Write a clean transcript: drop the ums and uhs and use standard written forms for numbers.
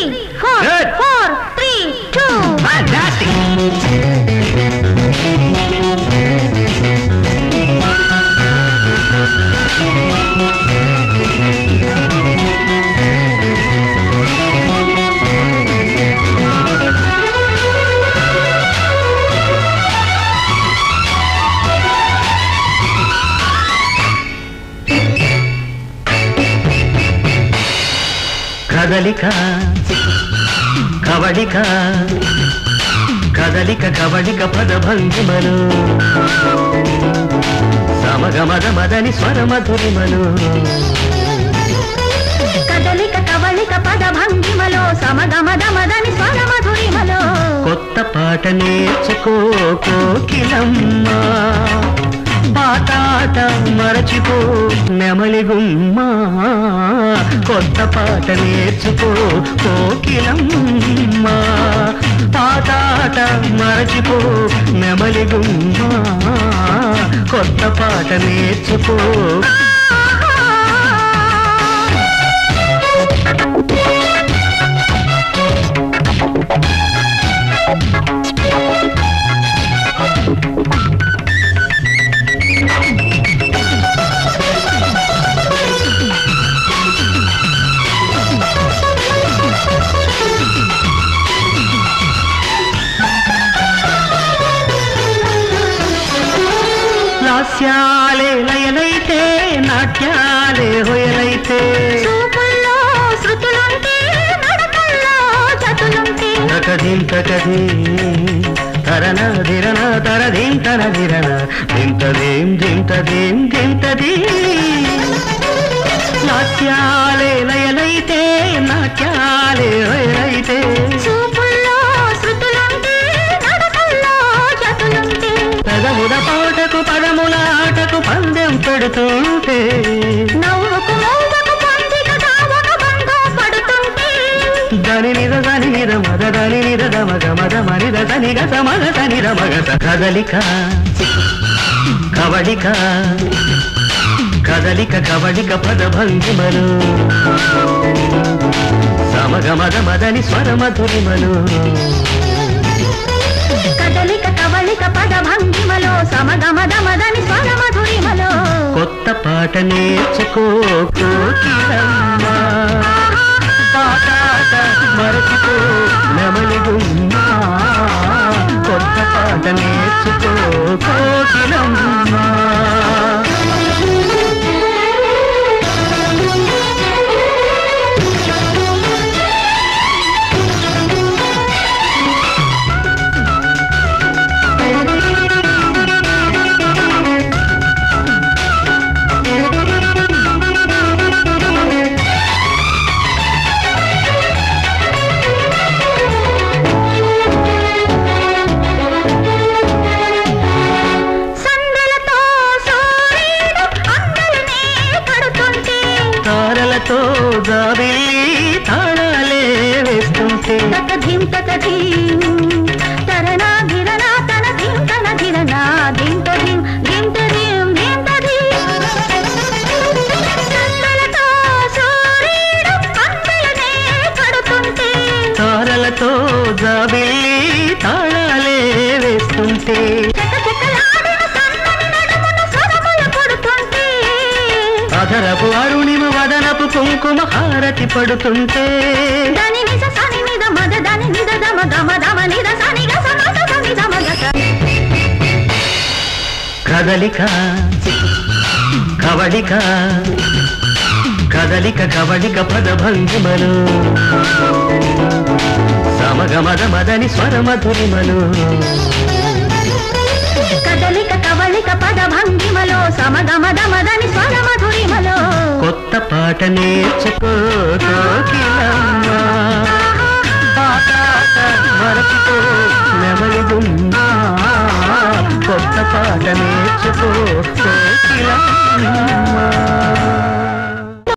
4 Good. 4 3 2 Fantastic. కదలిక కవళిక కదలిక కవళిక పదభంగిమలు సమగమద మదని స్వరమధురిమలు కదలిక కవళిక పదభంగిమలో సమగమద మదని స్వరమధురిమలో కొత్త పాట నేర్చుకో కోకిలమ్మ పాటాట మరచిపో నెమలి గుమ్మ కొత్త పాట నేర్చుకో కోకిలమ్మ పాటాట మరచిపో నెమలి గుమ్మ కొత్త పాట నేర్చుకో లాస్యాలే లయలైతే నాట్యాలే హొయలైతే చూపుల్లో శృతులుంటే నడకల్లో జతులుంటే తకదిం తకది తరన ధిరన తరదిం తరదిరన దింతదేం దింతదేం దింతది లాస్యాలే లయలైతే నాట్యాలే హొయలైతే చూపుల్లో శృతులుంటే నడకల్లో జతులుంటే పదముల పాటకు పదముల ఆటకు పందెం పెడుతుంటే నవ్వుకు నవ్వుకు పందిక దావక బంధం పడుతుంటే దని నిద మద దని నిద మగ మద మనిద తని గస మగ తని మగ కదలిక కవళిక కదలిక కవళిక పదభంగిమలు సమగమద మదని స్వరమధురిమలు కదలిక కవళిక పదభంగిమలో సమగమద మదని స్వరమధురిమలో కొత్త పాట నేర్చుకో కోకిలమ్మ పాటాట మరచిపో నెమలి గుమ్మ కొత్త పాట నేర్చుకో కోకిలమ్మ తారలతో జాబిల్లి తాళాలే వేస్తుంటే తకధిం తకధిం తరనా ధిరనా తనధిం తనధిరనా ధింతధిం ధింతధిం ధింతధిం సందలతో సూర్యుడు అందలనే కడుతుంటే తారలతో జాబిల్లి తాళాలే వేస్తుంటే చకచకలాడిన సన్నని నడుమున స్వరములు కొడుతుంటే అధరపు అరుణిమ వదనపు కుంకుమ హారతి పడుతుంటే దని నిజ సని నిద మద దని నిద దమ గమ దమ నిద సని గ సమ స సని దమ గ కదలిక కవళిక కదలిక కవళిక పదభంగిమలు సమగమద మదని స్వరమధురిమలు కదలిక కవళిక పదభంగిమలో సమగమద మదని స్వరమధురిమలో కొత్త పాట నేర్చుకో కోకిలమ్మ పాటాట మరచిపో నెమలి గుమ్మ కొత్త పాట నేర్చుకో కోకిలమ్మ